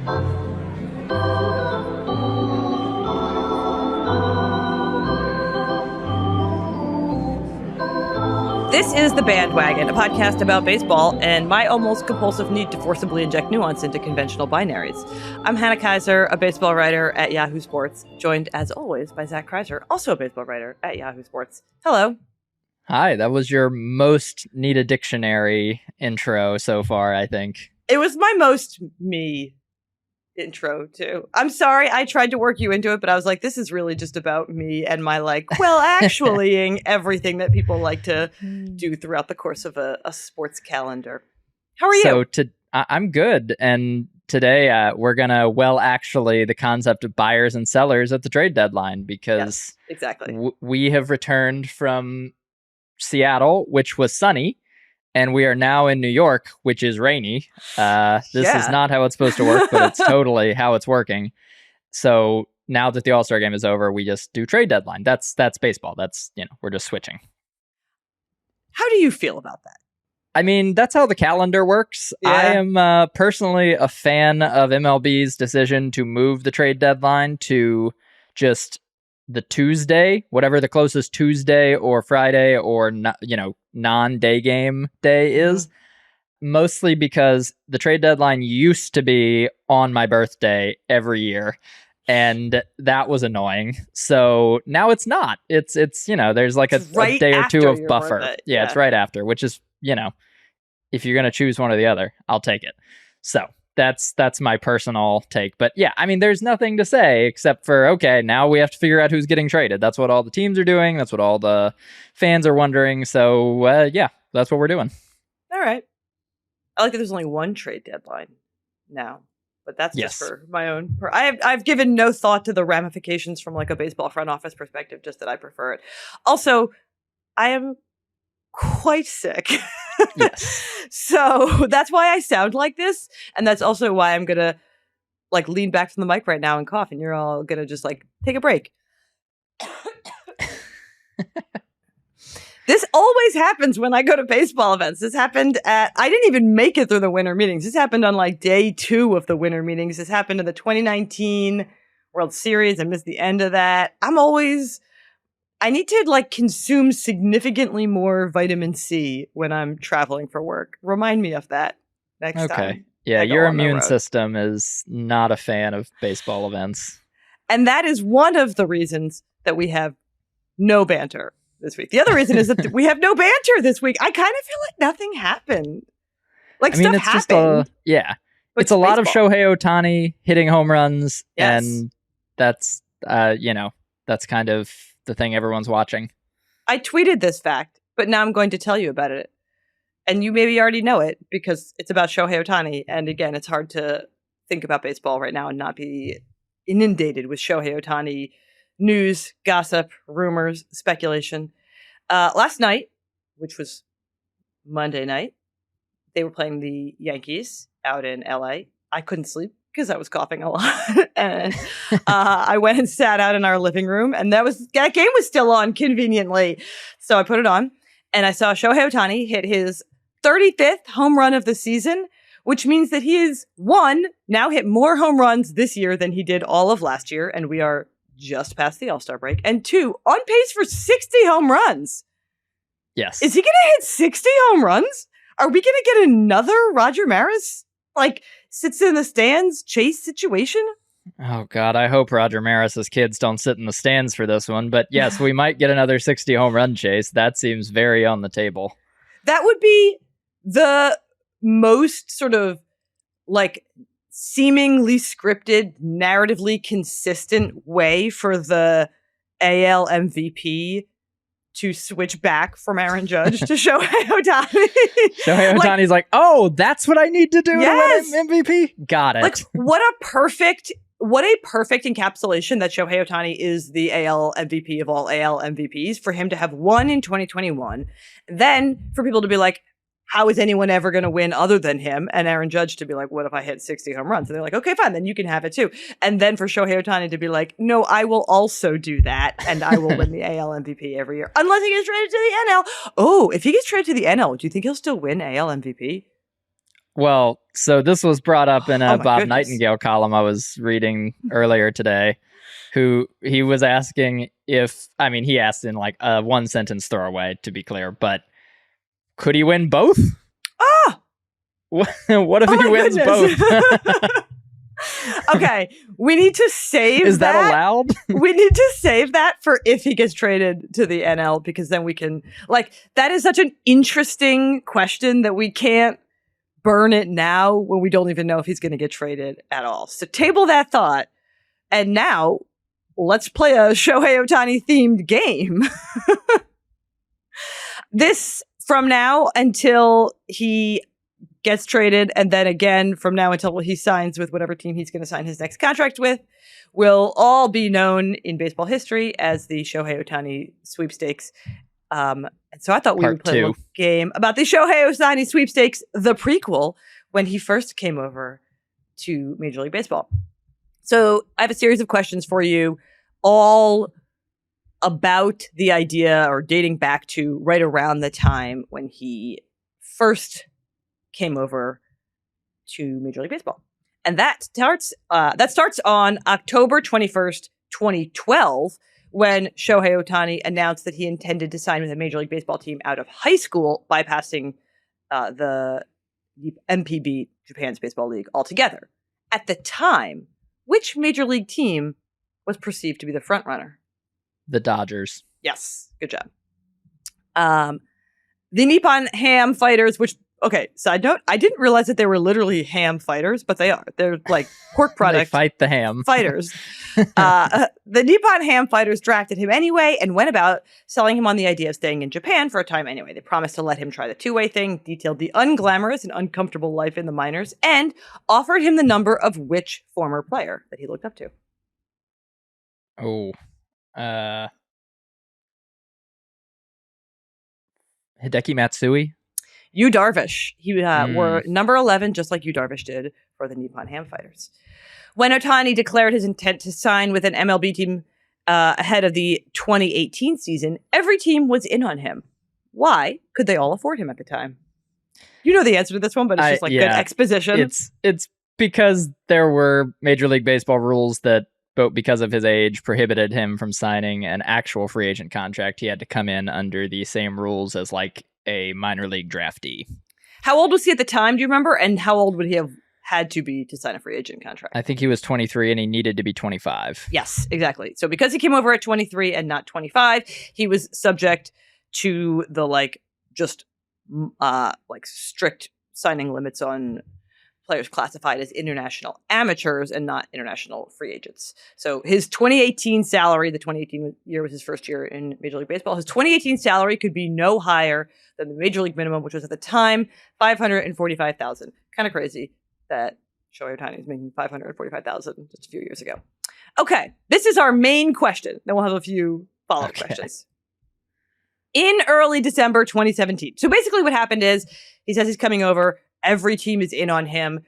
This is The Bandwagon, a podcast about baseball and my almost compulsive need to forcibly inject nuance into conventional binaries. I'm Hannah Keyser, a baseball writer at Yahoo Sports, joined as always by Zach Crizer, also a baseball writer at Yahoo Sports. Hello. Hi, that was your most need a dictionary intro so far, I think. It was my most me intro too. I'm sorry, I tried to work you into it, but I was like, this is really just about me and my actuallying everything that people like to do throughout the course of a sports calendar. How are you? I'm good, and today we're gonna actually the concept of buyers and sellers at the trade deadline, because yes, exactly. We have returned from Seattle, which was sunny, and we are now in New York, which is rainy. This is not how it's supposed to work, but it's totally how it's working. So now that the All-Star game is over, we just do trade deadline. That's baseball. That's, we're just switching. How do you feel about that? I mean, that's how the calendar works. Yeah. I am personally a fan of MLB's decision to move the trade deadline to just the Tuesday, whatever the closest Tuesday or Friday or non-day game day is, mostly because the trade deadline used to be on my birthday every year, and that was annoying. So now it's not. It's there's like a day or two of buffer. Yeah, it's right after, which is, if you're going to choose one or the other, I'll take it. So that's my personal take. But yeah, I mean, there's nothing to say except for, okay, now we have to figure out who's getting traded. That's what all the teams are doing. That's what all the fans are wondering. So yeah, that's what we're doing. All right. I like that there's only one trade deadline now, but that's just for my own. I've given no thought to the ramifications from a baseball front office perspective, just that I prefer it. Also, I am quite sick. Yes. So that's why I sound like this. And that's also why I'm going to lean back from the mic right now and cough. And you're all going to just take a break. This always happens when I go to baseball events. This happened I didn't even make it through the winter meetings. This happened on day 2 of the winter meetings. This happened in the 2019 World Series. I missed the end of that. I need to consume significantly more vitamin C when I'm traveling for work. Remind me of that next time. Okay. Yeah, your immune system is not a fan of baseball events. And that is one of the reasons that we have no banter this week. The other reason is that we have no banter this week. I kind of feel like nothing happened. Stuff happened. It's a lot of Shohei Ohtani hitting home runs. Yes. And that's, that's kind of the thing everyone's watching. I tweeted this fact, but now I'm going to tell you about it. And you maybe already know it because it's about Shohei Ohtani. And again, it's hard to think about baseball right now and not be inundated with Shohei Ohtani news, gossip, rumors, speculation. Last night, which was Monday night, they were playing the Yankees out in LA. I couldn't sleep because I was coughing a lot. And I went and sat out in our living room, and that game was still on conveniently. So I put it on, and I saw Shohei Ohtani hit his 35th home run of the season, which means that he is, now hit more home runs this year than he did all of last year, and we are just past the All-Star break, and 2, on pace for 60 home runs. Yes. Is he going to hit 60 home runs? Are we going to get another Roger Maris, sits in the stands chase situation? Oh, God, I hope Roger Maris's kids don't sit in the stands for this one. But yes, we might get another 60 home run chase. That seems very on the table. That would be the most sort of seemingly scripted, narratively consistent way for the AL MVP to switch back from Aaron Judge to Shohei Ohtani. Shohei Ohtani's oh, that's what I need to do to win MVP? Got it. What a perfect encapsulation that Shohei Ohtani is the AL MVP of all AL MVPs, for him to have won in 2021. Then for people to be how is anyone ever going to win other than him? And Aaron Judge to be what if I hit 60 home runs? And they're okay, fine, then you can have it too. And then for Shohei Ohtani to be no, I will also do that, and I will win the AL MVP every year. Unless he gets traded to the NL. Oh, if he gets traded to the NL, do you think he'll still win AL MVP? Well, so this was brought up in a Bob goodness. Nightingale column I was reading earlier today, who he was asking if, I mean, he asked in like a one sentence throwaway, to be clear, but could he win both? Ah! What if he wins both? Okay, we need to save Is that allowed? We need to save that for if he gets traded to the NL, because then we can, like, that is such an interesting question that we can't burn it now when we don't even know if he's going to get traded at all. So table that thought. And now let's play a Shohei Ohtani themed game. This from now until he gets traded, and then again from now until he signs with whatever team he's going to sign his next contract with, will all be known in baseball history as the Shohei Ohtani sweepstakes. And so I thought we would play a little game about the Shohei Ohtani sweepstakes, the prequel, when he first came over to Major League Baseball. So I have a series of questions for you, all about the idea or dating back to right around the time when he first came over to Major League Baseball. And that starts on October 21st, 2012, when Shohei Ohtani announced that he intended to sign with a Major League Baseball team out of high school, bypassing the MPB, Japan's baseball league, altogether. At the time, which Major League team was perceived to be the front runner? The Dodgers. Yes, good job. The Nippon Ham Fighters, which, okay, side note, I didn't realize that they were literally ham fighters, but they are. They're like pork product. They fight the ham. Fighters. The Nippon Ham Fighters drafted him anyway and went about selling him on the idea of staying in Japan for a time anyway. They promised to let him try the two-way thing, detailed the unglamorous and uncomfortable life in the minors, and offered him the number of which former player that he looked up to. Oh. Hideki Matsui? Yu Darvish. He were number 11, just like Yu Darvish did for the Nippon Ham Fighters. When Ohtani declared his intent to sign with an MLB team ahead of the 2018 season, every team was in on him. Why could they all afford him at the time? You know the answer to this one, but it's just good exposition. It's because there were Major League Baseball rules that, because of his age, prohibited him from signing an actual free agent contract. He had to come in under the same rules as like a minor league draftee. How old was he at the time, do you remember? And how old would he have had to be to sign a free agent contract? I think he was 23 and he needed to be 25. Yes, exactly. So because he came over at 23 and not 25, he was subject to the strict signing limits on players classified as international amateurs and not international free agents. So his 2018 salary, the 2018 year was his first year in Major League Baseball, his 2018 salary could be no higher than the Major League minimum, which was at the time $545,000. Kind of crazy that Shohei Ohtani is making $545,000 just a few years ago. Okay, this is our main question. Then we'll have a few follow-up questions. In early December 2017. So basically what happened is he says he's coming over. Every team is in on him.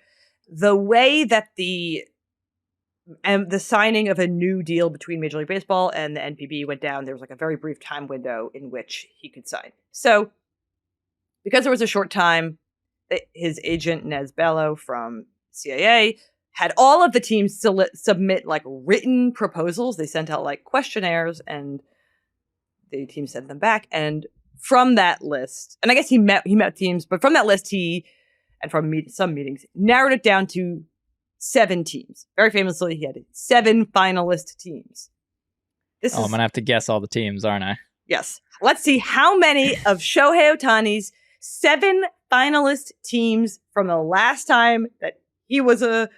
The way that the signing of a new deal between Major League Baseball and the NPB went down, there was like a very brief time window in which he could sign. So because there was a short time, his agent, Nez Bello from CAA, had all of the teams submit like written proposals. They sent out like questionnaires and the team sent them back. And from that list, and I guess he met teams, but from that list, and from some meetings, narrowed it down to 7 teams. Very famously, he had 7 finalist teams. I'm going to have to guess all the teams, aren't I? Yes. Let's see how many of Shohei Ohtani's 7 finalist teams from the last time that he was a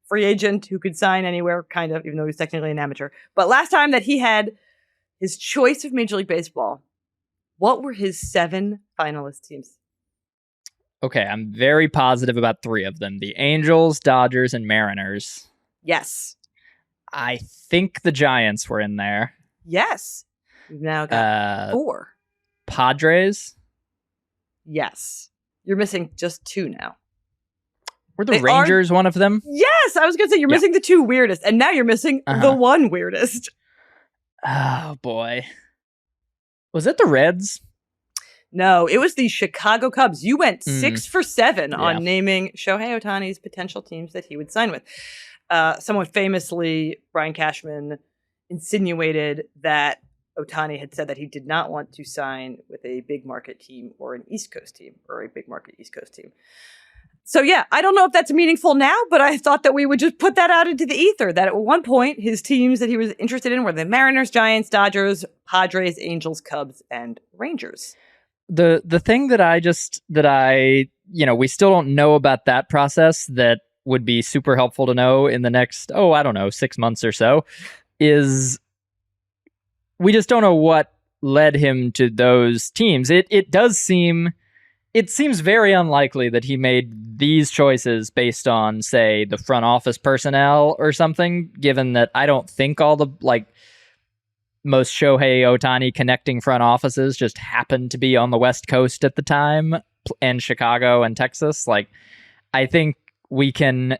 free agent who could sign anywhere, kind of, even though he was technically an amateur. But last time that he had his choice of Major League Baseball, what were his 7 finalist teams? Okay, I'm very positive about 3 of them. The Angels, Dodgers, and Mariners. Yes. I think the Giants were in there. Yes. We've now got 4. Padres? Yes. You're missing just 2 now. Were the Rangers one of them? Yes! I was going to say, you're missing the 2 weirdest, and now you're missing the 1 weirdest. Oh, boy. Was it the Reds? No, it was the Chicago Cubs. You went 6 for 7 on naming Shohei Ohtani's potential teams that he would sign with. Someone famously, Brian Cashman, insinuated that Ohtani had said that he did not want to sign with a big market team or an East Coast team or a big market East Coast team. So yeah, I don't know if that's meaningful now, but I thought that we would just put that out into the ether, that at one point, his teams that he was interested in were the Mariners, Giants, Dodgers, Padres, Angels, Cubs, and Rangers. The thing we still don't know about that process that would be super helpful to know in the next, 6 months or so, is we just don't know what led him to those teams. It seems very unlikely that he made these choices based on, say, the front office personnel or something, given that I don't think all the most Shohei Ohtani connecting front offices just happened to be on the West Coast at the time, and Chicago and Texas. I think we can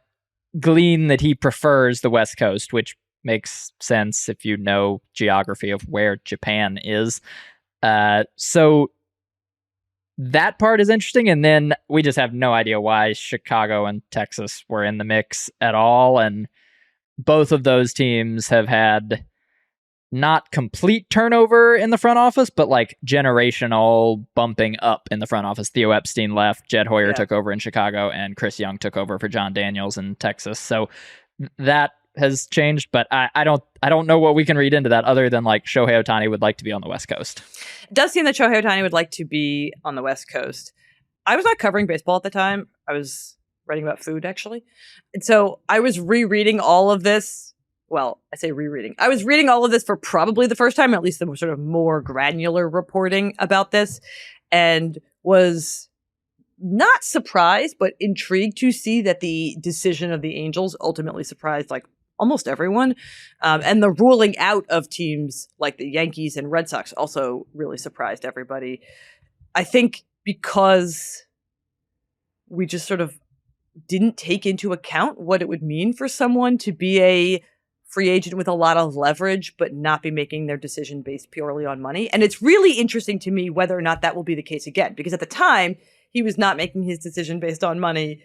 glean that he prefers the West Coast, which makes sense if you know geography of where Japan is. So that part is interesting, and then we just have no idea why Chicago and Texas were in the mix at all, and both of those teams have had not complete turnover in the front office, but generational bumping up in the front office. Theo Epstein left, Jed Hoyer took over in Chicago, and Chris Young took over for John Daniels in Texas. So that has changed, but I don't know what we can read into that other than Shohei Ohtani would like to be on the West Coast. It does seem that Shohei Ohtani would like to be on the West Coast. I was not covering baseball at the time. I was writing about food, actually. And so I was rereading all of this. Well, I say rereading. I was reading all of this for probably the first time, at least the sort of more granular reporting about this, and was not surprised, but intrigued to see that the decision of the Angels ultimately surprised almost everyone. And the ruling out of teams like the Yankees and Red Sox also really surprised everybody. I think because we just sort of didn't take into account what it would mean for someone to be a free agent with a lot of leverage, but not be making their decision based purely on money. And it's really interesting to me whether or not that will be the case again, because at the time, he was not making his decision based on money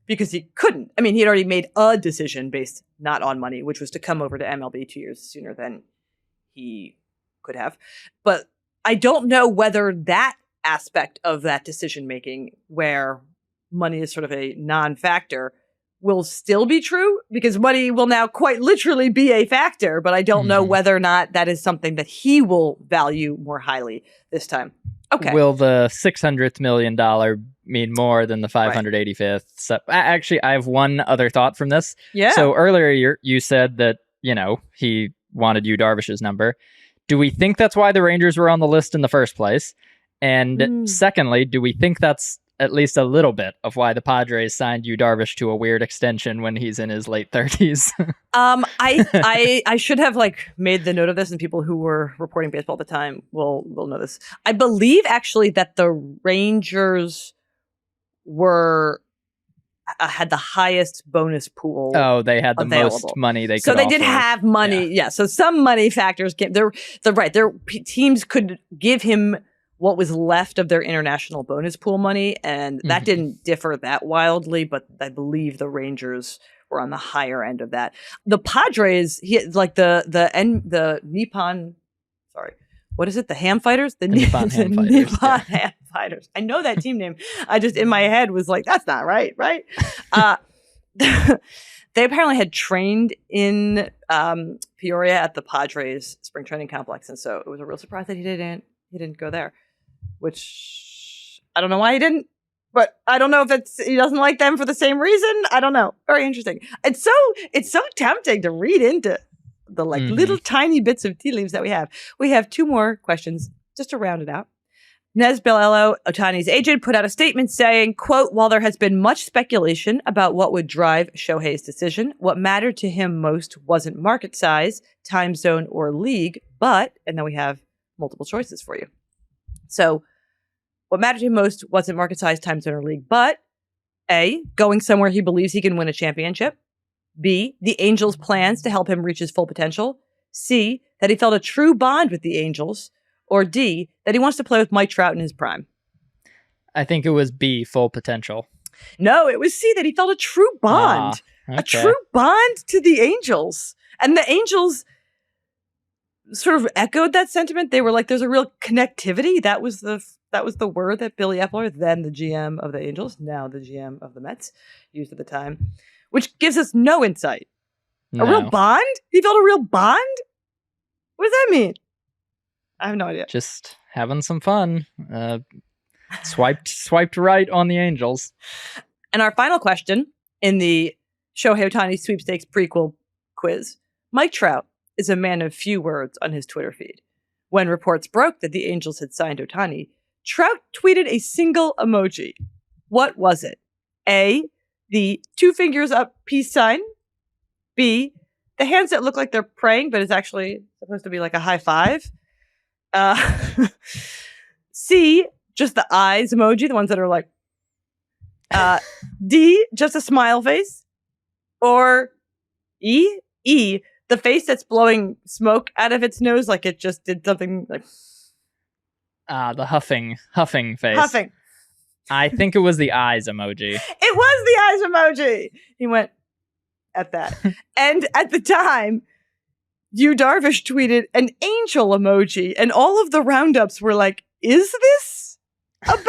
because he couldn't. I mean, he had already made a decision based not on money, which was to come over to MLB 2 years sooner than he could have. But I don't know whether that aspect of that decision making, where money is sort of a non-factor, will still be true, because money will now quite literally be a factor, but I don't know whether or not that is something that he will value more highly this time. Okay. Will the $600th million mean more than the 585th? Right. So, actually, I have one other thought from this. Yeah. So earlier you said that, he wanted Yu Darvish's number. Do we think that's why the Rangers were on the list in the first place? And secondly, do we think that's at least a little bit of why the Padres signed Yu Darvish to a weird extension when he's in his late 30s? I should have made the note of this, and people who were reporting baseball at the time will know this. I believe actually that the Rangers had the highest bonus pool. Oh, they had the available. Most money they could. So they offer. did have money. Yeah. So some money factors came. Their teams could give him what was left of their international bonus pool money, and that didn't differ that wildly, but I believe the Rangers were on the higher end of that. The Padres, the Nippon, sorry, what is it? The Ham Fighters? The Nippon Ham Fighters. Nippon Ham Fighters. I know that team name. I just, in my head, was that's not right? They apparently had trained in Peoria at the Padres spring training complex, and so it was a real surprise that he didn't go there. Which I don't know why he didn't, but I don't know if he doesn't like them for the same reason. I don't know. Very interesting. It's so tempting to read into the little tiny bits of tea leaves that we have. We have two more questions just to round it out. Nez Bellello, Ohtani's agent, put out a statement saying, quote, "While there has been much speculation about what would drive Shohei's decision, what mattered to him most wasn't market size, time zone, or league, but," and then we have multiple choices for you. So what mattered to him most wasn't market size, time zone, or league, but A, going somewhere he believes he can win a championship. B, the Angels' plans to help him reach his full potential. C, that he felt a true bond with the Angels. Or D, that he wants to play with Mike Trout in his prime? I think it was B, full potential. No, it was C, that he felt a true bond. Okay. A true bond to the Angels. And the Angels sort of echoed that sentiment. They were like, there's a real connectivity. That was the word that Billy Epler, then the GM of the Angels, now the GM of the Mets, used at the time, which gives us no insight. No. A real bond? He felt a real bond? What does that mean? I have no idea. Just having some fun. Swiped right on the Angels. And our final question in the Shohei Ohtani sweepstakes prequel quiz. Mike Trout is a man of few words on his Twitter feed. When reports broke that the Angels had signed Ohtani, Trout tweeted a single emoji. What was it? A, the 2 fingers up peace sign. B, the hands that look like they're praying, but it's actually supposed to be like a high five. C, just the eyes emoji, the ones that are like. D, just a smile face. Or E, the face that's blowing smoke out of its nose like it just did something like. The huffing face. Huffing. I think it was the eyes emoji. It was the eyes emoji. He went at that. And at the time, Yu Darvish tweeted an angel emoji, and all of the roundups were like, is this about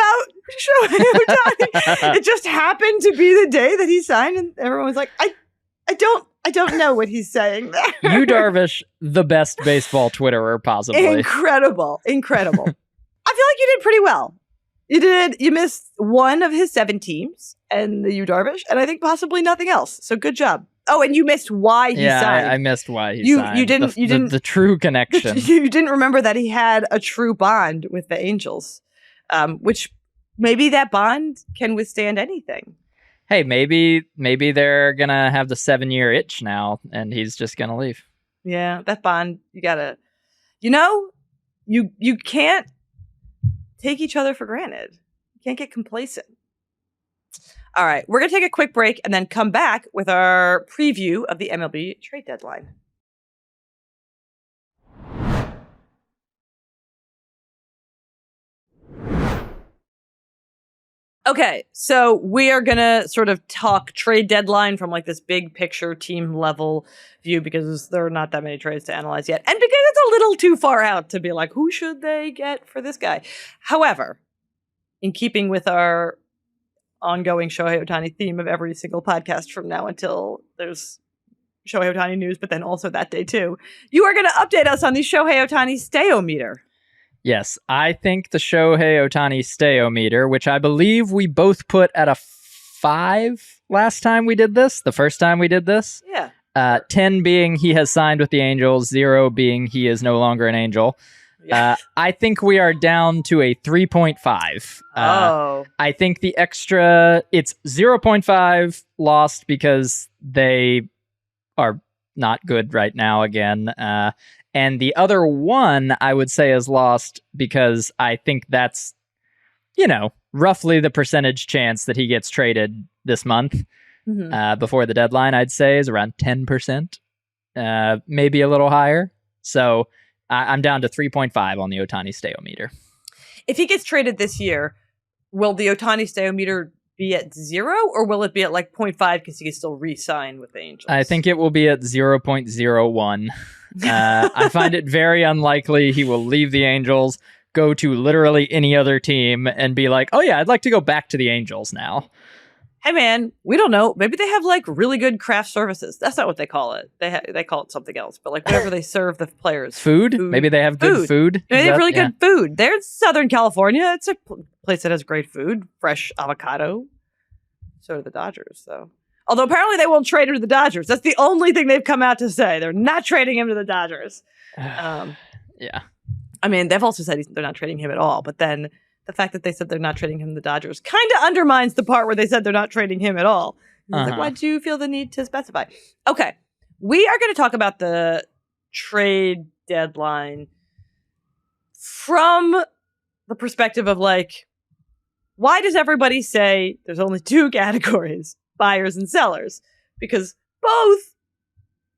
Shohei Ohtani? It just happened to be the day that he signed, and everyone was like, I don't know what he's saying there. Yu Darvish, the best baseball Twitterer possibly. Incredible. I feel like you did pretty well. You missed one of his 7 teams and the Yu Darvish, and I think possibly nothing else. So good job. Oh, and you missed why he signed. I missed why he signed. You didn't the true connection. You didn't remember that he had a true bond with the Angels, which maybe that bond can withstand anything. Hey, maybe they're gonna have the 7-year itch now, and he's just gonna leave. Yeah, that bond, you gotta, you can't take each other for granted. You can't get complacent. All right, we're going to take a quick break and then come back with our preview of the MLB Trade Deadline. Okay, so we are going to sort of talk trade deadline from like this big picture team level view because there are not that many trades to analyze yet. And because it's a little too far out to be like, who should they get for this guy? However, in keeping with our ongoing Shohei Ohtani theme of every single podcast from now until there's Shohei Ohtani news, but then also that day too, you are going to update us on the Shohei Ohtani stayometer. Yes, I think the Shohei Ohtani stayometer, which I believe we both put at a 5 last time we did this, the first time we did this. Yeah. 10 being he has signed with the Angels, 0 being he is no longer an Angel. Yeah. I think we are down to a 3.5. I think the extra, it's 0.5 lost because they are not good right now again. And the other 1, I would say, is lost because I think that's, roughly the percentage chance that he gets traded this month before the deadline, I'd say, is around 10%, maybe a little higher. So I'm down to 3.5 on the Ohtani stayometer. If he gets traded this year, will the Ohtani stayometer be at 0 or will it be at like 0.5 because he can still re-sign with the Angels? I think it will be at 0.01. I find it very unlikely he will leave the Angels, go to literally any other team, and be like, oh yeah, I'd like to go back to the Angels now. Hey man, we don't know. Maybe they have like really good craft services. That's not what they call it. They call it something else. But like whatever they serve the players. Food? Maybe they have good food. They have really good food. They're in Southern California. It's a place that has great food. Fresh avocado. So do the Dodgers, though. Although apparently they won't trade him to the Dodgers. That's the only thing they've come out to say. They're not trading him to the Dodgers. Yeah. I mean, they've also said they're not trading him at all. But then the fact that they said they're not trading him to the Dodgers kind of undermines the part where they said they're not trading him at all. Like, why do you feel the need to specify? Okay. We are going to talk about the trade deadline from the perspective of like, why does everybody say there's only 2 categories, buyers and sellers? Because both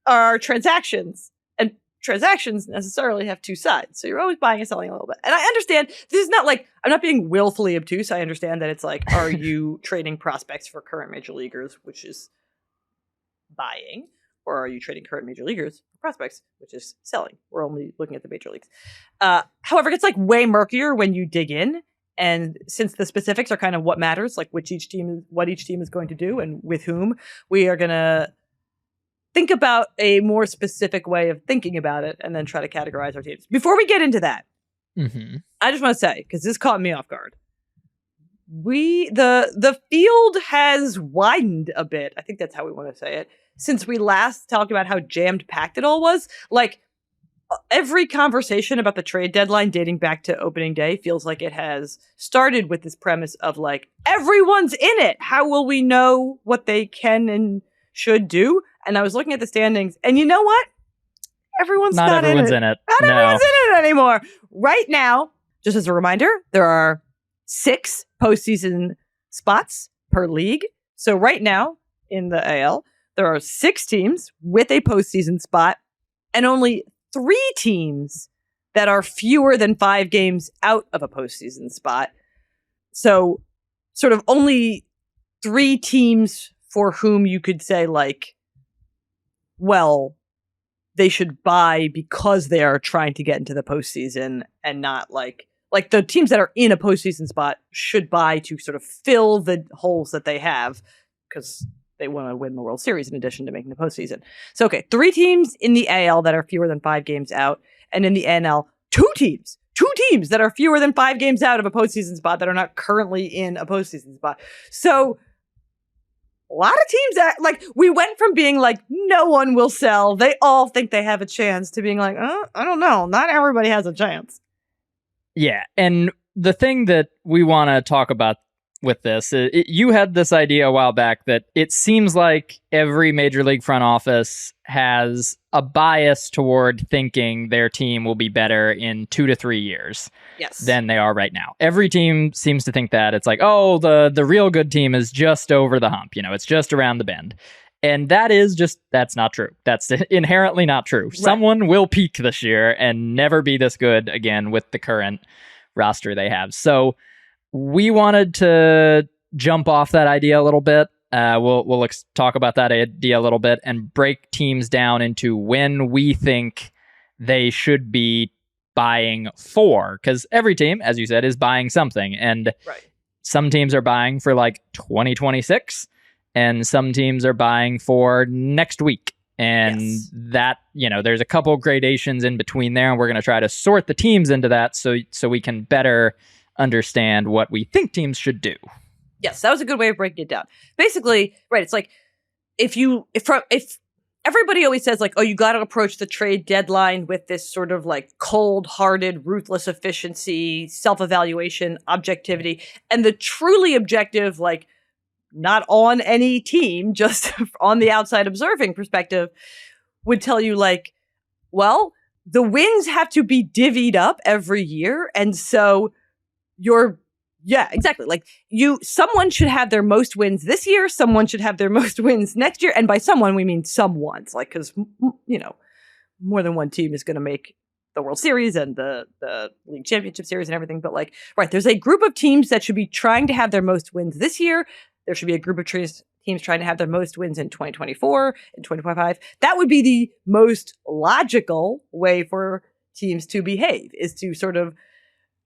are transactions, and transactions necessarily have two sides. So you're always buying and selling a little bit. And I understand this is not like, I'm not being willfully obtuse. I understand that it's like, are you trading prospects for current major leaguers, which is buying, or are you trading current major leaguers for prospects, which is selling? We're only looking at the major leagues. However, it's like way murkier when you dig in. And since the specifics are kind of what matters, like what each team is going to do and with whom, we are going to think about a more specific way of thinking about it and then try to categorize our teams. Before we get into that, I just want to say, because this caught me off guard, the field has widened a bit. I think that's how we want to say it. Since we last talked about how jammed packed it all was, like every conversation about the trade deadline dating back to opening day feels like it has started with this premise of like, everyone's in it. How will we know what they can and should do? And I was looking at the standings, and you know what? Not everyone's in it. Not everyone's in it anymore. Right now, just as a reminder, there are 6 postseason spots per league. So right now in the AL, there are 6 teams with a postseason spot and only 3 teams that are fewer than 5 games out of a postseason spot. So sort of only 3 teams for whom you could say like, well, they should buy because they are trying to get into the postseason, and not like the teams that are in a postseason spot should buy to sort of fill the holes that they have because they want to win the World Series in addition to making the postseason. So, okay, 3 teams in the AL that are fewer than 5 games out, and in the NL, 2 teams that are fewer than 5 games out of a postseason spot that are not currently in a postseason spot. So a lot of teams that, like, we went from being like, no one will sell, they all think they have a chance, to being like, I don't know, not everybody has a chance. Yeah, and the thing that we want to talk about with this, you had this idea a while back that it seems like every major league front office has a bias toward thinking their team will be better in 2 to 3 years than they are right now. Every team seems to think that. It's like, oh, the real good team is just over the hump. You know, it's just around the bend. And that's not true. That's inherently not true. Right. Someone will peak this year and never be this good again with the current roster they have. So we wanted to jump off that idea a little bit. We'll talk about that idea a little bit and break teams down into when we think they should be buying for. Because every team, as you said, is buying something. And some teams are buying for like 2026, and some teams are buying for next week. And that, you know, there's a couple gradations in between there. And we're going to try to sort the teams into that so we can better understand what we think teams should do. Yes, that was a good way of breaking it down. Basically, right, it's like if everybody always says like, oh, you got to approach the trade deadline with this sort of like cold-hearted, ruthless efficiency, self-evaluation, objectivity, and the truly objective, like not on any team, just on the outside observing perspective, would tell you like, well, the wins have to be divvied up every year, and so exactly. Like someone should have their most wins this year. Someone should have their most wins next year. And by someone, we mean someone's, like, cause you know, more than one team is going to make the World Series and the League Championship Series and everything. But like, right, there's a group of teams that should be trying to have their most wins this year. There should be a group of teams trying to have their most wins in 2024 and 2025. That would be the most logical way for teams to behave, is to sort of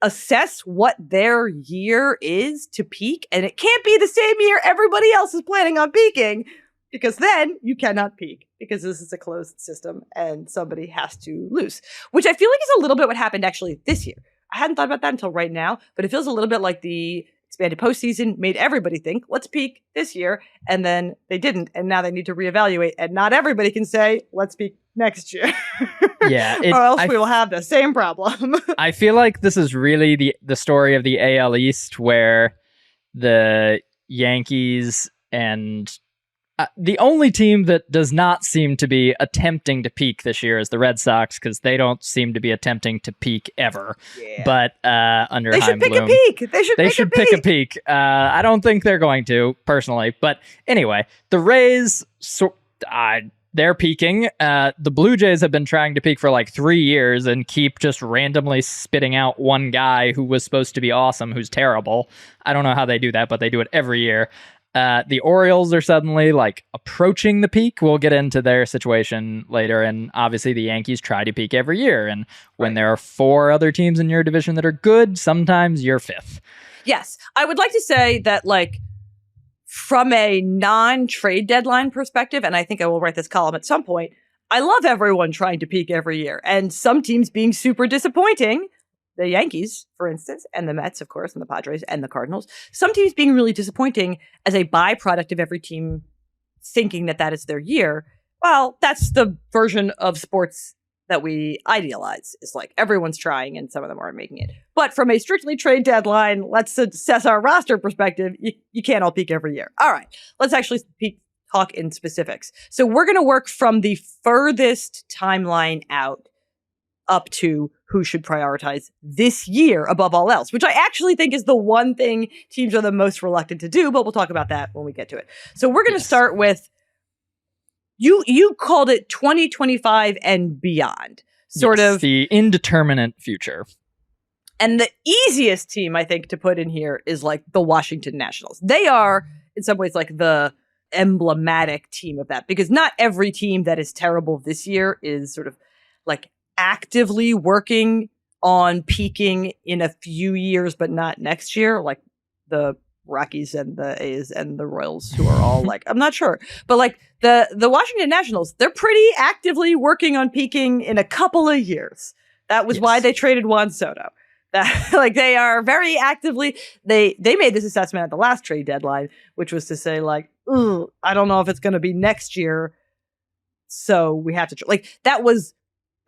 assess what their year is to peak. And it can't be the same year everybody else is planning on peaking, because then you cannot peak, because this is a closed system and somebody has to lose, which I feel like is a little bit what happened actually this year. I hadn't thought about that until right now, but it feels a little bit like the expanded postseason made everybody think, let's peak this year, and then they didn't, and now they need to reevaluate, and not everybody can say, let's peak next year. Yeah, or else we will have the same problem. I feel like this is really the story of the AL East, where the Yankees and the only team that does not seem to be attempting to peak this year is the Red Sox, because they don't seem to be attempting to peak ever. Yeah. But under they should pick a peak. They should pick a peak. I don't think they're going to, personally. But anyway, the Rays, they're peaking. The Blue Jays have been trying to peak for like 3 years and keep just randomly spitting out one guy who was supposed to be awesome, who's terrible. I don't know how they do that, but they do it every year. The Orioles are suddenly like approaching the peak. We'll get into their situation later. And obviously the Yankees try to peak every year. And when there are 4 other teams in your division that are good, sometimes you're 5th. Yes. I would like to say that, like, from a non-trade deadline perspective, and I think I will write this column at some point, I love everyone trying to peak every year. And some teams being super disappointing. The Yankees, for instance, and the Mets, of course, and the Padres and the Cardinals. Some teams being really disappointing as a byproduct of every team thinking that that is their year. Well, that's the version of sports that we idealize. It's like everyone's trying and some of them aren't making it. But from a strictly trade deadline, let's assess our roster perspective. You can't all peak every year. All right, let's actually talk in specifics. So we're going to work from the furthest timeline out up to who should prioritize this year above all else, which I actually think is the one thing teams are the most reluctant to do, but we'll talk about that when we get to it. So we're going to start with, you called it 2025 and beyond, sort of the indeterminate future. And the easiest team, I think, to put in here is like the Washington Nationals. They are, in some ways, like the emblematic team of that, because not every team that is terrible this year is sort of like actively working on peaking in a few years, but not next year, like the Rockies and the A's and the Royals, who are all like, I'm not sure. But like the Washington Nationals, they're pretty actively working on peaking in a couple of years. That was why they traded Juan Soto. That, like, they are very actively, they made this assessment at the last trade deadline, which was to say, like, I don't know if it's going to be next year, so we have to that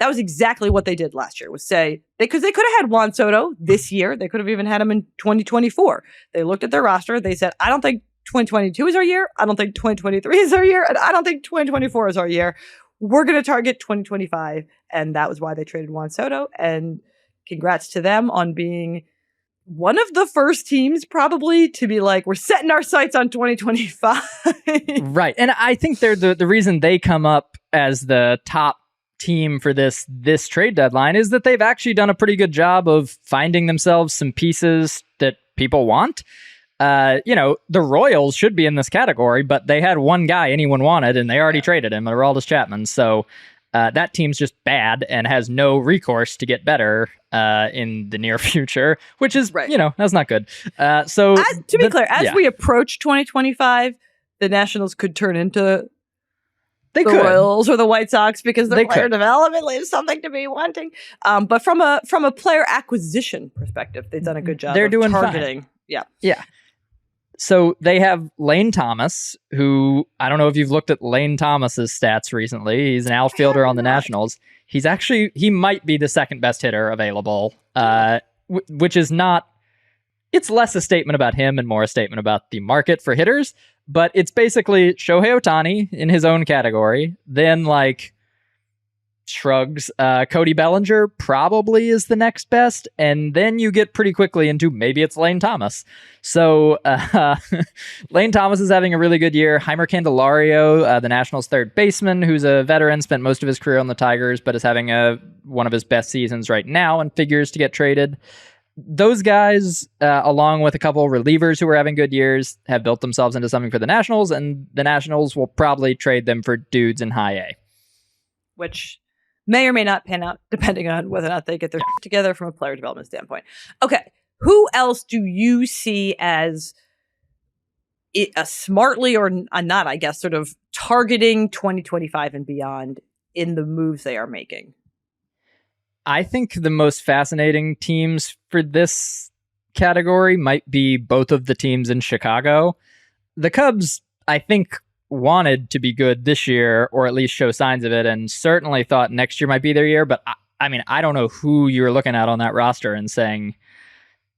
was exactly what they did last year, was say, because they could have had Juan Soto this year. They could have even had him in 2024. They looked at their roster. They said, I don't think 2022 is our year. I don't think 2023 is our year. And I don't think 2024 is our year. We're going to target 2025. And that was why they traded Juan Soto. And congrats to them on being one of the first teams probably to be like, we're setting our sights on 2025. Right. And I think they're the reason they come up as the top team for this trade deadline is that they've actually done a pretty good job of finding themselves some pieces that people want. The Royals should be in this category, but they had one guy anyone wanted, and they already traded him, Aroldis Chapman. So that team's just bad and has no recourse to get better in the near future, which is, that's not good. To be clear, as we approach 2025, the Nationals could turn into the Royals or the White Sox because their player development leaves something to be wanting. But from a player acquisition perspective, they've done a good job. They're doing targeting. Fine. Yeah. So they have Lane Thomas, who, I don't know if you've looked at Lane Thomas's stats recently. He's an outfielder on the Nationals. He might be the second best hitter available, which is not, it's less a statement about him and more a statement about the market for hitters. But it's basically Shohei Ohtani in his own category. Then, like, shrugs. Cody Bellinger probably is the next best. And then you get pretty quickly into maybe it's Lane Thomas. So Lane Thomas is having a really good year. Heimer Candelario, the Nationals' third baseman, who's a veteran, spent most of his career on the Tigers, but is having one of his best seasons right now and figures to get traded. Those guys, along with a couple of relievers who are having good years, have built themselves into something for the Nationals, and the Nationals will probably trade them for dudes in high A. Which may or may not pan out, depending on whether or not they get their together from a player development standpoint. Okay, who else do you see as smartly or not, I guess, sort of targeting 2025 and beyond in the moves they are making? I think the most fascinating teams for this category might be both of the teams in Chicago. The Cubs, I think, wanted to be good this year, or at least show signs of it, and certainly thought next year might be their year. But I don't know who you're looking at on that roster and saying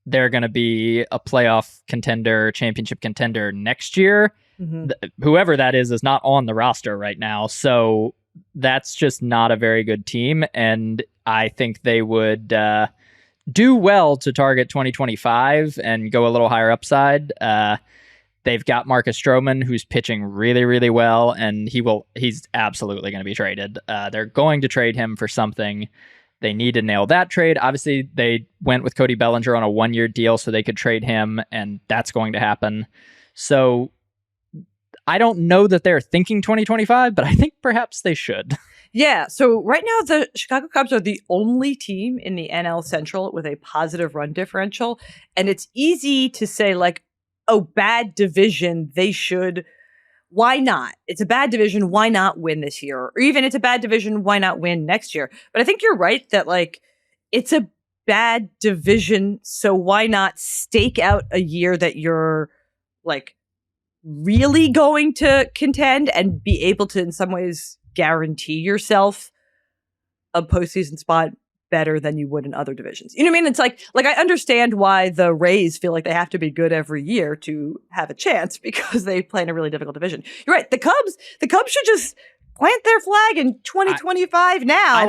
they're going to be a playoff contender, championship contender next year. Mm-hmm. Whoever that is not on the roster right now. So that's just not a very good team. And I think they would do well to target 2025 and go a little higher upside. They've got Marcus Stroman, who's pitching really, really well, and he's absolutely going to be traded. They're going to trade him for something. They need to nail that trade. Obviously, they went with Cody Bellinger on a 1-year deal so they could trade him, and that's going to happen. So I don't know that they're thinking 2025, but I think perhaps they should. Yeah, so right now the Chicago Cubs are the only team in the NL Central with a positive run differential, and it's easy to say, like, oh, bad division, they should... Why not? It's a bad division. Why not win this year? Or even it's a bad division. Why not win next year? But I think you're right that, like, it's a bad division. So why not stake out a year that you're, like, really going to contend and be able to, in some ways, guarantee yourself a postseason spot better than you would in other divisions. You know what I mean? It's like I understand why the Rays feel like they have to be good every year to have a chance because they play in a really difficult division. You're right. The Cubs should just plant their flag in 2025 now.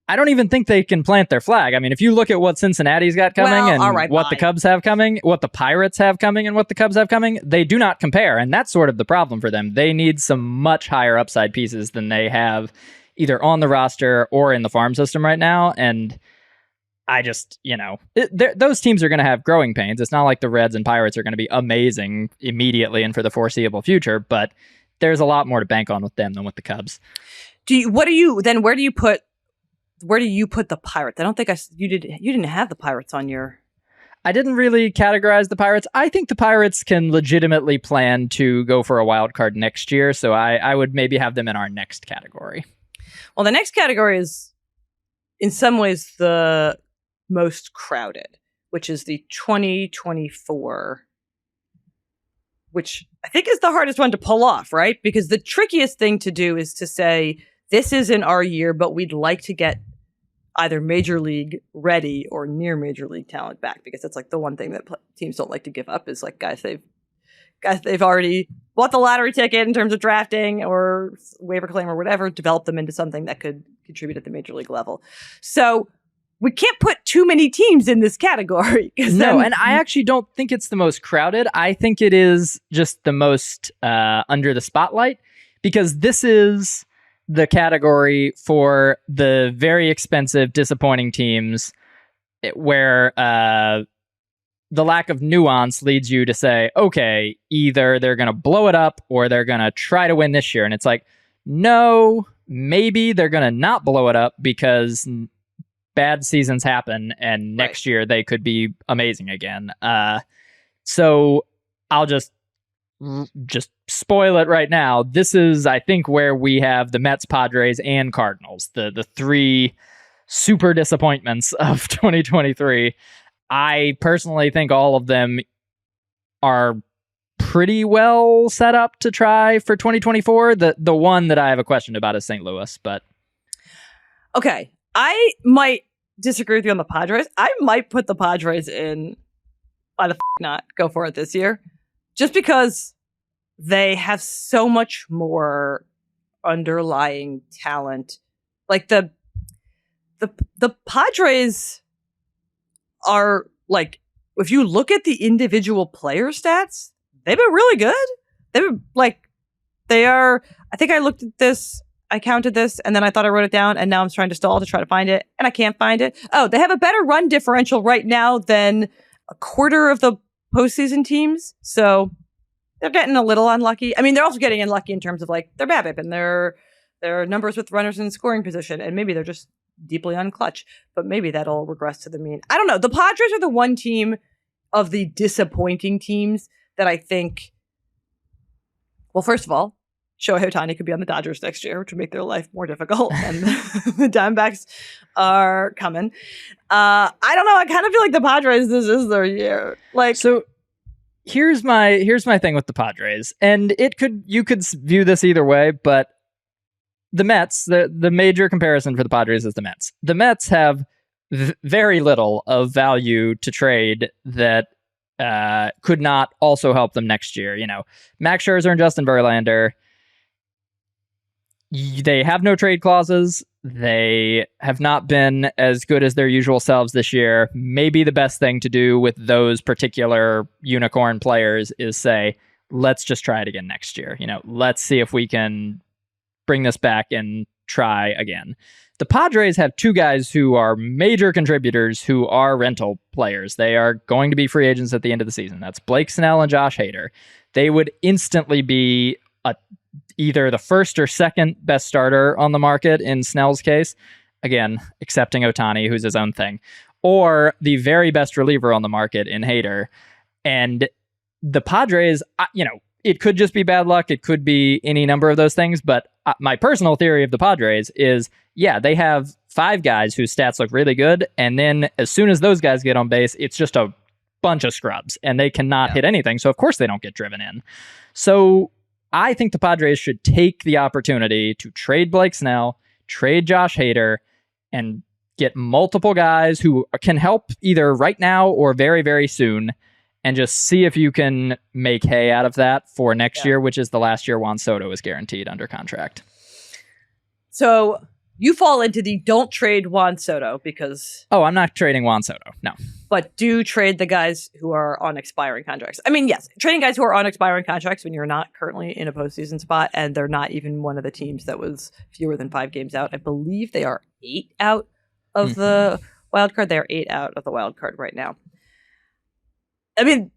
I don't even think they can plant their flag. I mean, if you look at what Cincinnati's got coming what the Cubs have coming, what the Pirates have coming and what the Cubs have coming, they do not compare. And that's sort of the problem for them. They need some much higher upside pieces than they have either on the roster or in the farm system right now. And I just, those teams are going to have growing pains. It's not like the Reds and Pirates are going to be amazing immediately and for the foreseeable future, but there's a lot more to bank on with them than with the Cubs. Where do you put the Pirates? I don't think you didn't have the Pirates on your... I didn't really categorize the Pirates. I think the Pirates can legitimately plan to go for a wild card next year, so I would maybe have them in our next category. Well, the next category is, in some ways, the most crowded, which is the 2024, which I think is the hardest one to pull off, right? Because the trickiest thing to do is to say, this isn't our year, but we'd like to get either major league ready or near major league talent back, because that's like the one thing that teams don't like to give up is like guys they've already bought the lottery ticket in terms of drafting or waiver claim or whatever, develop them into something that could contribute at the major league level. So we can't put too many teams in this category. No, and I actually don't think it's the most crowded. I think it is just the most under the spotlight, because this is the category for the very expensive, disappointing teams where the lack of nuance leads you to say, okay, either they're going to blow it up or they're going to try to win this year. And it's like, no, maybe they're going to not blow it up because bad seasons happen and next year they could be amazing again. So I'll just spoil it right now. This is, I think, where we have the Mets, Padres, and Cardinals, the three super disappointments of 2023. I personally think all of them are pretty well set up to try for 2024. The one that I have a question about is St. Louis, but... Okay, I might disagree with you on the Padres. I might put the Padres in. Why the not? Go for it this year. Just because they have so much more underlying talent. Like the Padres are, like, if you look at the individual player stats, they've been really good. I think I looked at this, I counted this, and then I thought I wrote it down, and now I'm trying to stall to try to find it, and I can't find it. Oh, they have a better run differential right now than a quarter of the postseason teams, so they're getting a little unlucky. I mean, they're also getting unlucky in terms of, like, their BABIP and their numbers with runners in scoring position, and maybe they're just deeply unclutch, but maybe that'll regress to the mean. I don't know. The Padres are the one team of the disappointing teams that I think, well, first of all, Shohei Ohtani could be on the Dodgers next year, which would make their life more difficult, and the Diamondbacks are coming. I don't know. I kind of feel like the Padres, this is their year. Like, so here's my thing with the Padres, and you could view this either way, but the Mets, the major comparison for the Padres is the Mets. The Mets have very little of value to trade that could not also help them next year. Max Scherzer and Justin Verlander. They have no trade clauses. They have not been as good as their usual selves this year. Maybe the best thing to do with those particular unicorn players is say, let's just try it again next year. Let's see if we can bring this back and try again. The Padres have two guys who are major contributors who are rental players. They are going to be free agents at the end of the season. That's Blake Snell and Josh Hader. They would instantly be either the first or second best starter on the market in Snell's case, again, excepting Ohtani, who's his own thing, or the very best reliever on the market in Hader. And the Padres, it could just be bad luck. It could be any number of those things. But my personal theory of the Padres is, they have 5 guys whose stats look really good. And then as soon as those guys get on base, it's just a bunch of scrubs and they cannot hit anything. So of course they don't get driven in. So I think the Padres should take the opportunity to trade Blake Snell, trade Josh Hader, and get multiple guys who can help either right now or very, very soon, and just see if you can make hay out of that for next year, which is the last year Juan Soto is guaranteed under contract. So you fall into the don't trade Juan Soto because... Oh, I'm not trading Juan Soto, no. But do trade the guys who are on expiring contracts. I mean, yes, trading guys who are on expiring contracts when you're not currently in a postseason spot and they're not even one of the teams that was fewer than 5 games out. I believe they are 8 out of the wild card. They are 8 out of the wild card right now. I mean,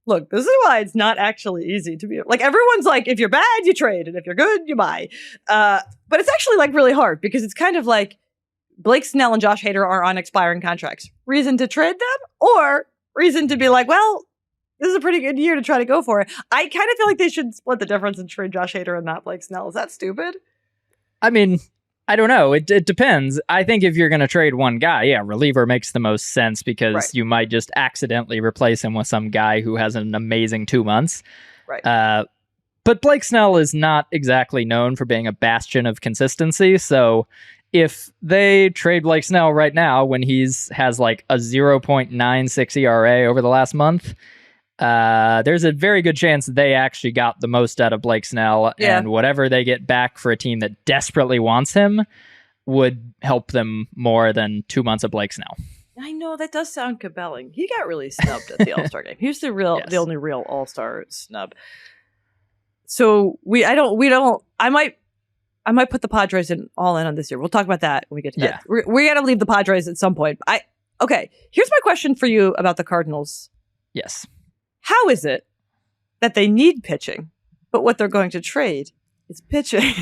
look, this is why it's not actually easy to be... Like, everyone's like, if you're bad, you trade, and if you're good, you buy. But it's actually, like, really hard, because it's kind of like Blake Snell and Josh Hader are on expiring contracts. Reason to trade them, or reason to be like, well, this is a pretty good year to try to go for it. I kind of feel like they should split the difference and trade Josh Hader and not Blake Snell. Is that stupid? I mean, I don't know. It depends. I think if you're going to trade one guy, reliever makes the most sense because you might just accidentally replace him with some guy who has an amazing 2 months. Right. But Blake Snell is not exactly known for being a bastion of consistency. So if they trade Blake Snell right now when has like a 0.96 ERA over the last month, there's a very good chance they actually got the most out of Blake Snell, and whatever they get back for a team that desperately wants him would help them more than 2 months of Blake Snell. I know that does sound compelling. He got really snubbed at the All-Star game. He was the only real All-Star snub. So I might put the Padres all in on this year. We'll talk about that when we get to that. We got to leave the Padres at some point. Okay, here's my question for you about the Cardinals. Yes. How is it that they need pitching, but what they're going to trade is pitching?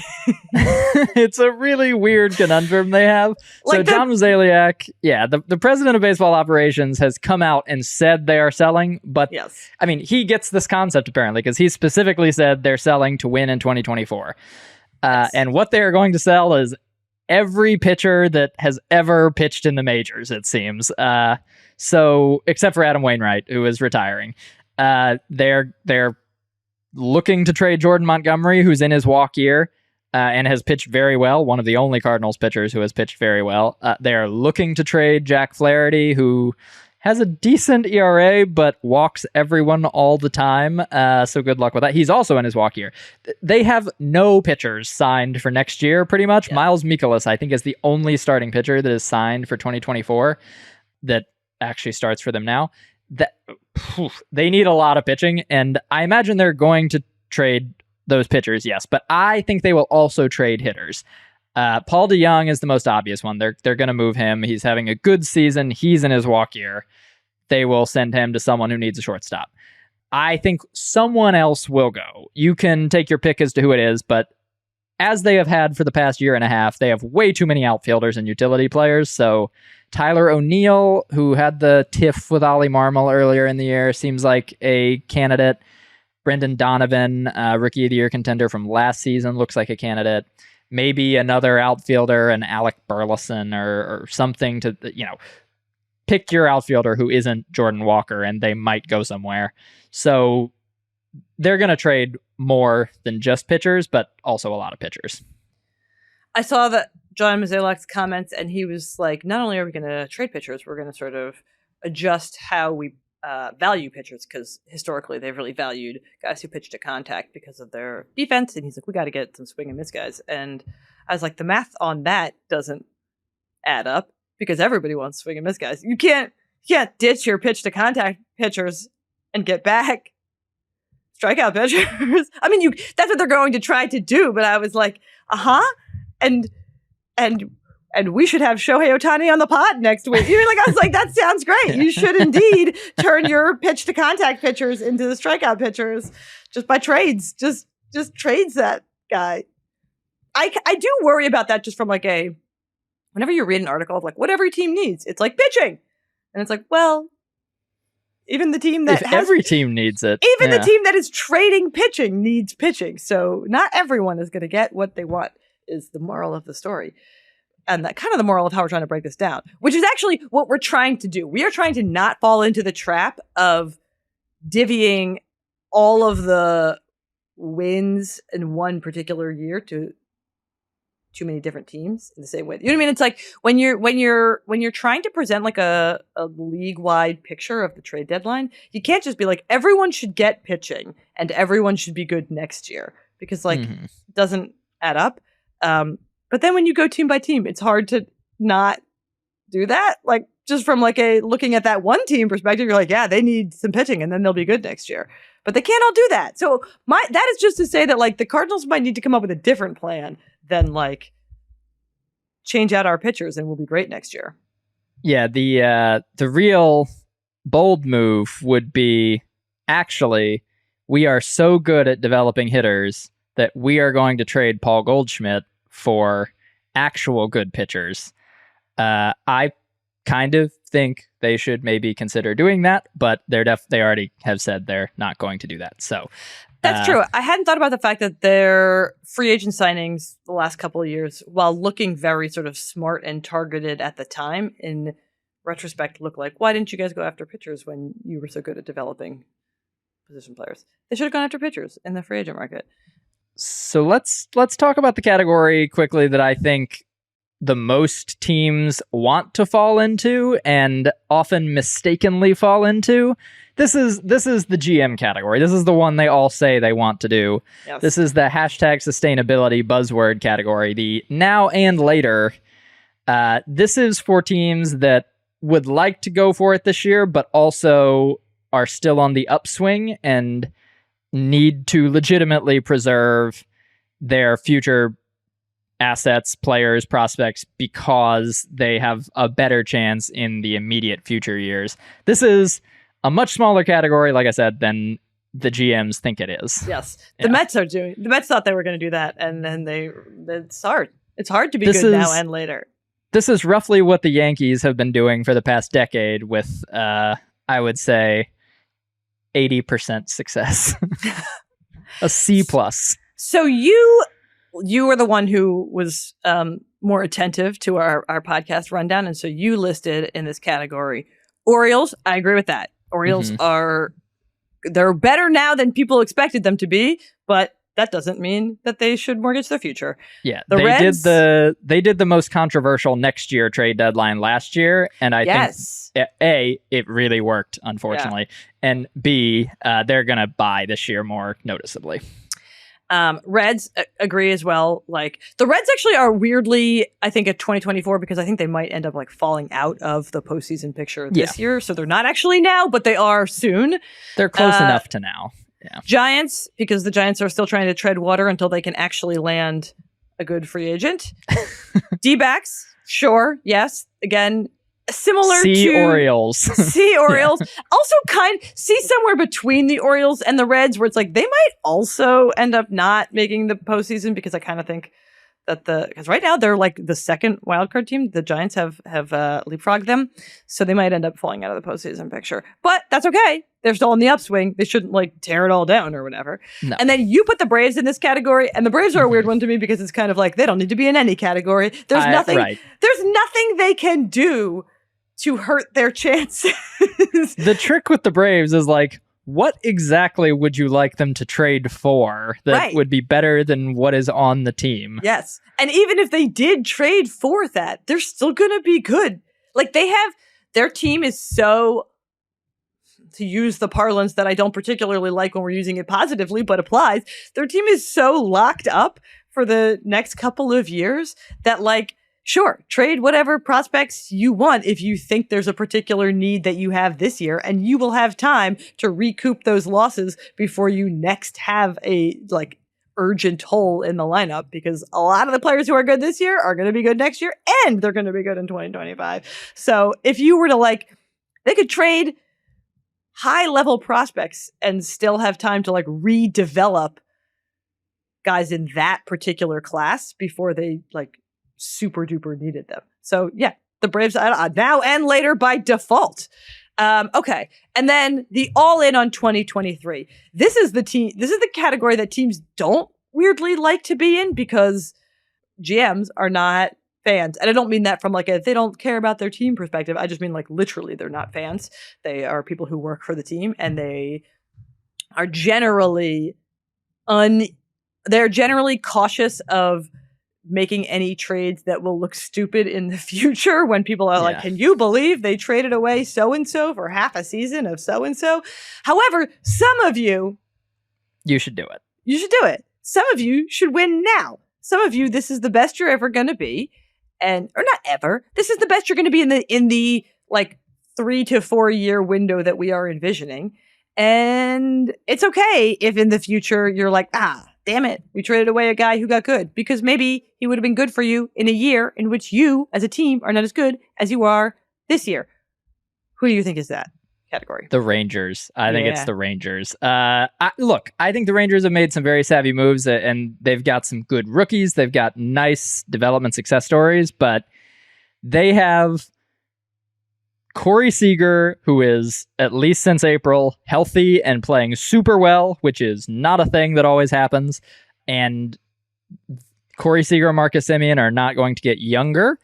It's a really weird conundrum they have. So John Mozeliak, the president of baseball operations, has come out and said they are selling, but I mean, he gets this concept apparently because he specifically said they're selling to win in 2024. And what they are going to sell is every pitcher that has ever pitched in the majors, it seems. So except for Adam Wainwright, who is retiring. They're looking to trade Jordan Montgomery, who's in his walk year and has pitched very well. One of the only Cardinals pitchers who has pitched very well. They're looking to trade Jack Flaherty, who has a decent ERA, but walks everyone all the time. So good luck with that. He's also in his walk year. They have no pitchers signed for next year, pretty much. Yeah. Miles Mikolas, I think, is the only starting pitcher that is signed for 2024 that actually starts for them now. They need a lot of pitching, and I imagine they're going to trade those pitchers, yes, but I think they will also trade hitters. Paul DeJong is the most obvious one. They're going to move him. He's having a good season. He's in his walk year. They will send him to someone who needs a shortstop. I think someone else will go. You can take your pick as to who it is, but as they have had for the past year and a half, they have way too many outfielders and utility players, so Tyler O'Neill, who had the tiff with Ollie Marmol earlier in the year, seems like a candidate. Brendan Donovan, Rookie of the Year contender from last season, looks like a candidate. Maybe another outfielder, an Alec Burleson or something to, pick your outfielder who isn't Jordan Walker, and they might go somewhere. So they're going to trade more than just pitchers, but also a lot of pitchers. I saw that John Mozeliak's comments, and he was like, not only are we going to trade pitchers, we're going to sort of adjust how we value pitchers, because historically they've really valued guys who pitch to contact because of their defense. And he's like, we got to get some swing and miss guys. And I was like, the math on that doesn't add up because everybody wants swing and miss guys. You can't ditch your pitch to contact pitchers and get back strikeout pitchers. I mean, that's what they're going to try to do. But I was like, and we should have Shohei Ohtani on the pod next week. I was like, that sounds great. You should indeed turn your pitch to contact pitchers into the strikeout pitchers just by trades. Just trades that guy. I do worry about that just from whenever you read an article of what every team needs, it's like pitching. And it's like, well, even the team that every team needs it. Even the team that is trading pitching needs pitching. So not everyone is going to get what they want is the moral of the story. And that kind of the moral of how we're trying to break this down, which is actually what we're trying to do. We are trying to not fall into the trap of divvying all of the wins in one particular year to too many different teams in the same way. You know what I mean? It's like when you're trying to present a league-wide picture of the trade deadline, you can't just be like, everyone should get pitching and everyone should be good next year, because it doesn't add up. But then when you go team by team, it's hard to not do that. Just from looking at that one team perspective, you're like, yeah, they need some pitching and then they'll be good next year. But they can't all do that. So that is just to say that the Cardinals might need to come up with a different plan than change out our pitchers and we'll be great next year. Yeah, the real bold move would be, actually, we are so good at developing hitters that we are going to trade Paul Goldschmidt for actual good pitchers. I kind of think they should maybe consider doing that, but they already have said they're not going to do that. So that's true. I hadn't thought about the fact that their free agent signings the last couple of years, while looking very sort of smart and targeted at the time, in retrospect look like, why didn't you guys go after pitchers when you were so good at developing position players? They should have gone after pitchers in the free agent market. So let's talk about the category quickly that I think the most teams want to fall into and often mistakenly fall into. This is the GM category. This is the one they all say they want to do. Yes. This is the #sustainability buzzword category, the now and later. This is for teams that would like to go for it this year, but also are still on the upswing and need to legitimately preserve their future assets, players, prospects, because they have a better chance in the immediate future years. This is a much smaller category, like I said, than the GMs think it is. Yes. The Mets thought they were going to do that, and then it's hard. It's hard to be good now and later. This is roughly what the Yankees have been doing for the past decade with, I would say, 80% success. A C+. So you were the one who was more attentive to our podcast rundown, and so you listed in this category Orioles. I agree with that. Orioles they're better now than people expected them to be, but that doesn't mean that they should mortgage their future. Yeah, they did the most controversial next year trade deadline last year, and I think A, it really worked, unfortunately, and B, they're gonna buy this year more noticeably. Reds agree as well. The Reds actually are weirdly, I think, at 2024, because I think they might end up falling out of the postseason picture this year. So they're not actually now, but they are soon. They're close enough to now. Yeah. Giants, because the Giants are still trying to tread water until they can actually land a good free agent. D-backs, sure, yes. Again, similar to Orioles. See Orioles. Also see somewhere between the Orioles and the Reds, where it's they might also end up not making the postseason, because I kind of think that because right now they're the second wildcard team. The Giants have leapfrogged them, so they might end up falling out of the postseason picture. But that's okay. They're still on the upswing. They shouldn't tear it all down or whatever. No. And then you put the Braves in this category, and the Braves are a weird one to me, because it's kind of they don't need to be in any category. There's nothing. Right. There's nothing they can do to hurt their chances. The trick with the Braves is what exactly would you like them to trade for that would be better than what is on the team? Yes. And even if they did trade for that, they're still going to be good. Their team is so to use the parlance that I don't particularly like when we're using it positively, but applies, their team is so locked up for the next couple of years that, like, sure, trade whatever prospects you want if you think there's a particular need that you have this year, and you will have time to recoup those losses before you next have a, like, urgent hole in the lineup, because a lot of the players who are good this year are going to be good next year, and they're going to be good in 2025. So if you were to, like, they could trade high level prospects and still have time to, like, redevelop guys in that particular class before they, like, super duper needed them. So yeah, the Braves now and later by default. Okay. And then the all in on 2023. This is the category that teams don't weirdly like to be in, because GMs are not fans. And I don't mean that from, like, they don't care about their team perspective. I just mean, like, literally they're not fans. They are people who work for the team, and they are generally cautious of making any trades that will look stupid in the future when people are like, can you believe they traded away so-and-so for half a season of so-and-so? However, some of you should do it. You should do it. Some of you should win now. Some of you, this is the best you're ever going to be. Or not ever. This is the best you're going to be in the like 3 to 4 year window that we are envisioning. And it's okay if in the future you're like, damn it, we traded away a guy who got good, because maybe he would have been good for you in a year in which you as a team are not as good as you are this year. Who do you think is that category? The Rangers. I think it's the Rangers. I think the Rangers have made some very savvy moves, and they've got some good rookies. They've got nice development success stories, but they have Corey Seager, who is, at least since April, healthy and playing super well, which is not a thing that always happens. And Corey Seager and Marcus Semien are not going to get younger.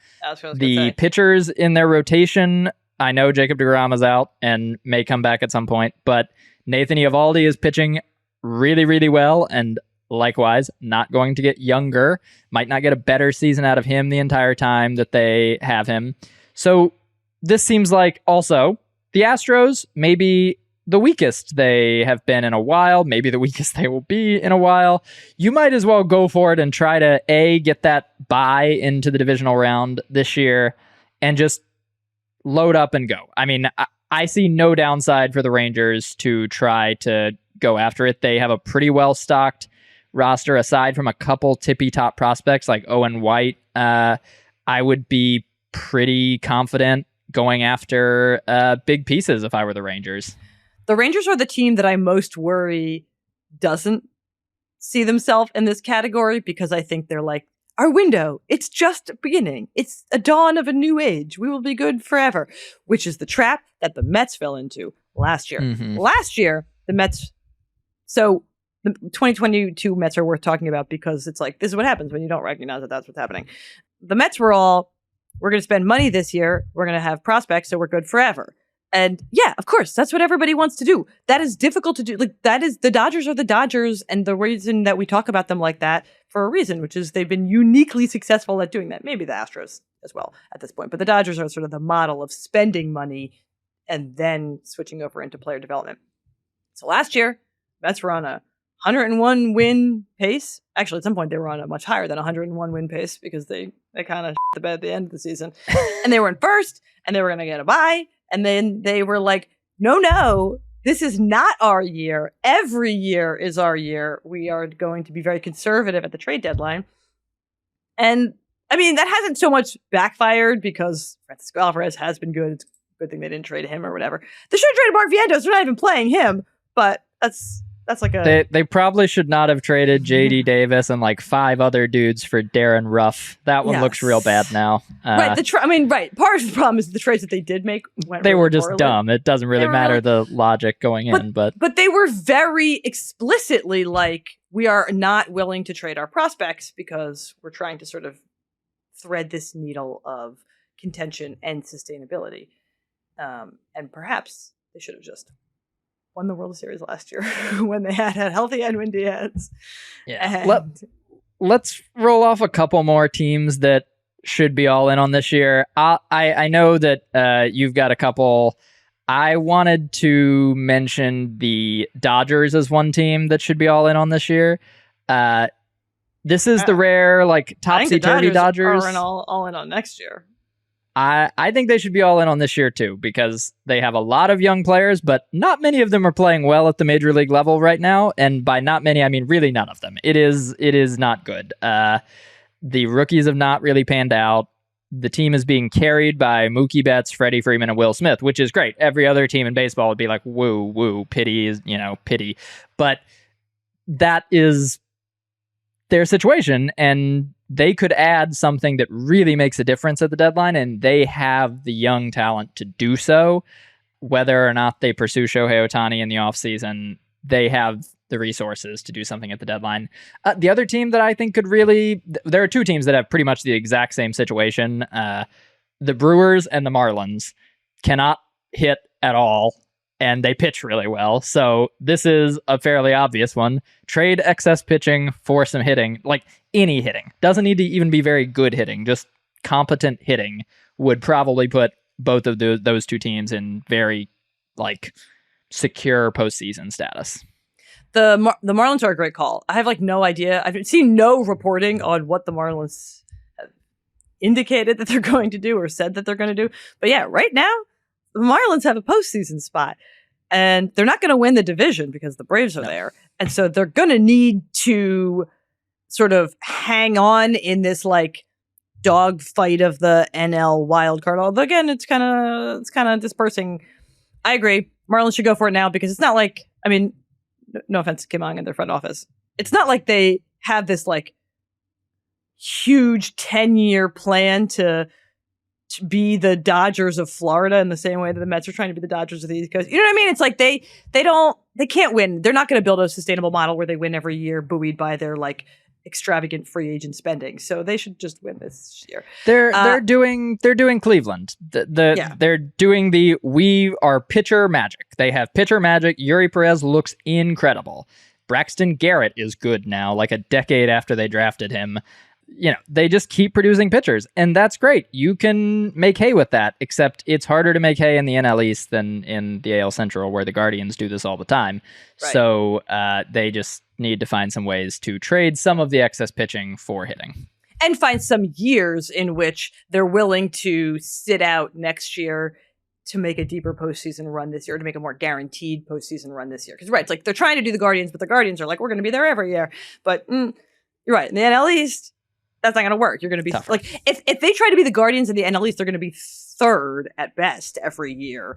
The pitchers in their rotation, I know Jacob deGrom is out and may come back at some point, but Nathan Eovaldi is pitching really, really well, and likewise, not going to get younger. Might not get a better season out of him the entire time that they have him. So this seems like also the Astros, maybe the weakest they have been in a while, maybe the weakest they will be in a while. You might as well go for it and try to get that bye into the divisional round this year and just load up and go. I mean, I see no downside for the Rangers to try to go after it. They have a pretty well-stocked roster, aside from a couple tippy-top prospects like Owen White. I would be pretty confident going after big pieces if I were the Rangers. The Rangers are the team that I most worry doesn't see themselves in this category, because I think they're like, our window, it's just beginning. It's a dawn of a new age. We will be good forever, which is the trap that the Mets fell into last year. Mm-hmm. Last year, the Mets... So the 2022 Mets are worth talking about, because it's like, this is what happens when you don't recognize that that's what's happening. The Mets were all, we're going to spend money this year. We're going to have prospects, so we're good forever. And yeah, of course, that's what everybody wants to do. That is difficult to do. Like, that is, the Dodgers are the Dodgers, and the reason that we talk about them like that for a reason, which is they've been uniquely successful at doing that. Maybe the Astros as well at this point, but the Dodgers are sort of the model of spending money and then switching over into player development. So last year, Mets were on a 101 win pace. Actually, at some point they were on a much higher than 101 win pace, because they kind of shit the bed at the end of the season. And they were in first, and they were going to get a bye. And then they were like, no, this is not our year. Every year is our year. We are going to be very conservative at the trade deadline. And I mean, that hasn't so much backfired, because Francisco Alvarez has been good. It's a good thing they didn't trade him or whatever. They should have traded Mark Vientos. They're not even playing him, but that's like a... They probably should not have traded J.D. Davis and like 5 other dudes for Darren Ruff. That one looks real bad now. Right. Part of the problem is the trades that they did make went They really were just poorly. Dumb. It doesn't really matter the logic going in. But they were very explicitly like, we are not willing to trade our prospects because we're trying to sort of thread this needle of contention and sustainability. And perhaps they should have just won the World Series last year when they had healthy Edwin Diaz. Yeah. Let's roll off a couple more teams that should be all in on this year. I know that you've got a couple I wanted to mention the Dodgers as one team that should be all in on this year. This is the rare, like, topsy-turvy Dodgers. Are all in on next year. I think they should be all in on this year, too, because they have a lot of young players, but not many of them are playing well at the major league level right now. And by not many, I mean really none of them. It is not good. The rookies have not really panned out. The team is being carried by Mookie Betts, Freddie Freeman, and Will Smith, which is great. Every other team in baseball would be like, woo, pity is, pity. But that is their situation, and they could add something that really makes a difference at the deadline, and they have the young talent to do so. Whether or not they pursue Shohei Ohtani in the offseason, they have the resources to do something at the deadline. The other team that I think could really... There are two teams that have pretty much the exact same situation. The Brewers and the Marlins cannot hit at all, and they pitch really well. So this is a fairly obvious one. Trade excess pitching for some hitting, like any hitting. Doesn't need to even be very good hitting. Just competent hitting would probably put both of those two teams in very, like, secure postseason status. The Marlins are a great call. I have no idea. I've seen no reporting on what the Marlins have indicated that they're going to do or said that they're going to do. But yeah, right now, the Marlins have a postseason spot. And they're not going to win the division because the Braves are there. And so they're going to need to sort of hang on in this dog fight of the NL wild card. Although again, it's kind of dispersing. I agree. Marlins should go for it now because it's not like, I mean, no offense to Kim Ong and their front office. It's not like they have this huge 10-year plan to be the Dodgers of Florida in the same way that the Mets are trying to be the Dodgers of the East Coast. You know what I mean? It's like they can't win. They're not going to build a sustainable model where they win every year, buoyed by their extravagant free agent spending. So they should just win this year. They're doing Cleveland. They're doing we are pitcher magic. They have pitcher magic. Yuri Perez looks incredible. Braxton Garrett is good now, a decade after they drafted him. They just keep producing pitchers, and that's great. You can make hay with that, except it's harder to make hay in the NL East than in the AL Central, where the Guardians do this all the time. Right. So they just need to find some ways to trade some of the excess pitching for hitting. And find some years in which they're willing to sit out next year to make a deeper postseason run this year, to make a more guaranteed postseason run this year. Because, right, it's they're trying to do the Guardians, but the Guardians are we're going to be there every year. But you're right. In the NL East, that's not going to work. You're going to be tougher. If they try to be the Guardians in the NL East, they're going to be third at best every year,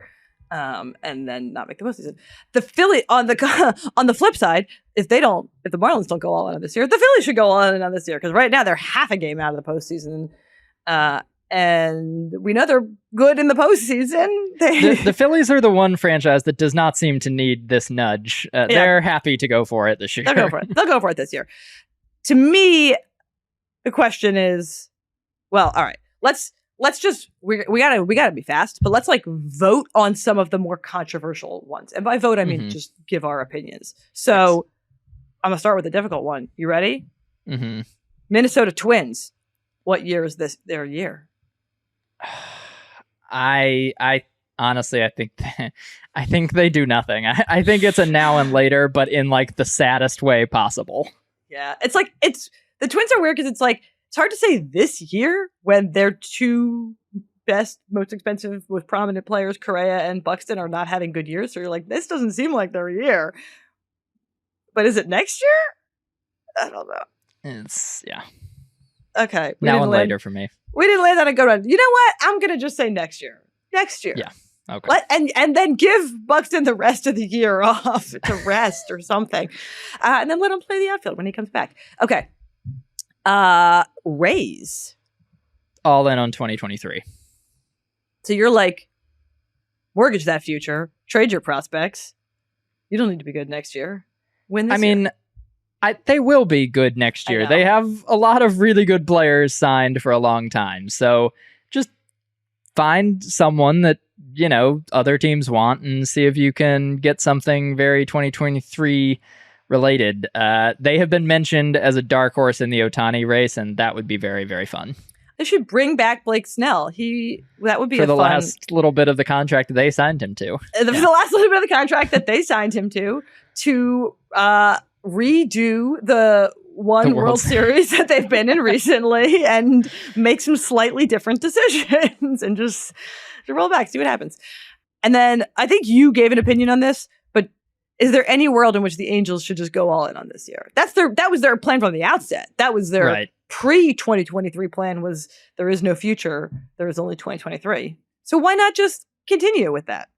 and then not make the postseason. The Philly on the flip side, if the Marlins don't go all in on this year, the Phillies should go all in on this year because right now they're half a game out of the postseason, and we know they're good in the postseason. The Phillies are the one franchise that does not seem to need this nudge. They're happy to go for it this year. They'll go for it this year. To me, the question is, well, all right, let's just, we gotta be fast, but let's vote on some of the more controversial ones. And by vote, I mean, just give our opinions. So I'm gonna start with a difficult one. You ready? Mm-hmm. Minnesota Twins. What year is their year? I honestly, I think they do nothing. I think it's a now and later, but in the saddest way possible. Yeah. The Twins are weird because it's hard to say this year when their two best, most expensive, most prominent players, Correa and Buxton, are not having good years. So you're this doesn't seem like their year. But is it next year? I don't know. It's, yeah. Okay. Now and later for me. We didn't land on a good one. You know what? I'm going to just say next year. Next year. Yeah. Okay. And then give Buxton the rest of the year off to rest or something. And then let him play the outfield when he comes back. Okay. Rays. All in on 2023. So you're mortgage that future, trade your prospects. You don't need to be good next year. Win this year. They will be good next year. They have a lot of really good players signed for a long time. So just find someone that, other teams want and see if you can get something very 2023 related. They have been mentioned as a dark horse in the Ohtani race, and that would be very, very fun. They should bring back Blake Snell. That would be for the fun, last little bit of the contract that they signed him to. For the last little bit of the contract that they signed him to redo the World Series that they've been in recently and make some slightly different decisions and just to roll back, see what happens. And then I think you gave an opinion on this, but is there any world in which the Angels should just go all in on this year? That was their plan from the outset. That was their pre-2023 plan, was there is no future. There is only 2023. So why not just continue with that?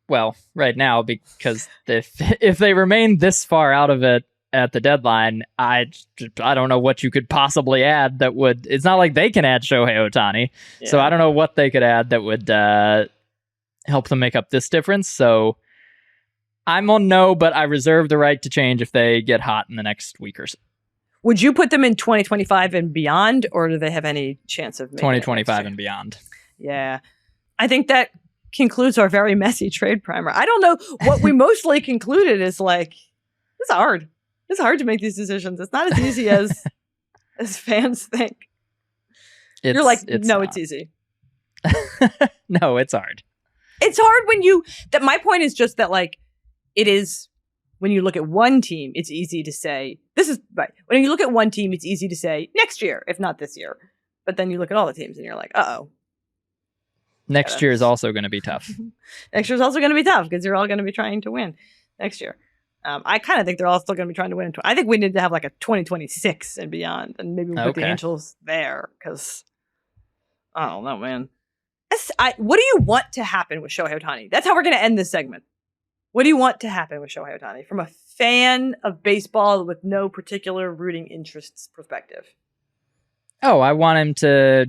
Well, right now, because if they remain this far out of it at the deadline, I don't know what you could possibly add that would... It's not like they can add Shohei Ohtani, so I don't know what they could add that would help them make up this difference. So I'm on no, but I reserve the right to change if they get hot in the next week or so. Would you put them in 2025 and beyond, or do they have any chance of making 2025 and beyond? Yeah. I think that concludes our very messy trade primer. I don't know what we mostly concluded is like, it's hard. It's hard to make these decisions. It's not as easy as fans think. You're like, no, it's easy. No, it's hard. It's hard when my point is just that, like, it is, when you look at one team, it's easy to say, this is right. When you look at one team, it's easy to say next year, if not this year. But then you look at all the teams and you're like, uh-oh. Next year is also going to be tough. Next year is also going to be tough because you're all going to be trying to win next year. I kind of think they're all still going to be trying to win. I think we need to have like a 2026 and beyond, and maybe we'll put the Angels there because I don't know, man. What do you want to happen with Shohei Ohtani? That's how we're going to end this segment. What do you want to happen with Shohei Ohtani from a fan of baseball with no particular rooting interests perspective? Oh, I want him to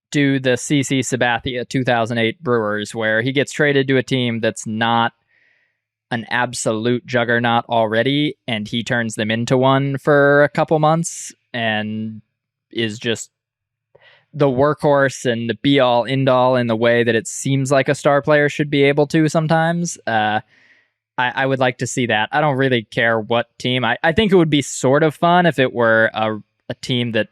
do the CC Sabathia 2008 Brewers, where he gets traded to a team that's not an absolute juggernaut already, and he turns them into one for a couple months and is just the workhorse and the be-all, end-all in the way that it seems like a star player should be able to sometimes. I would like to see that. I don't really care what team. I think it would be sort of fun if it were a team that...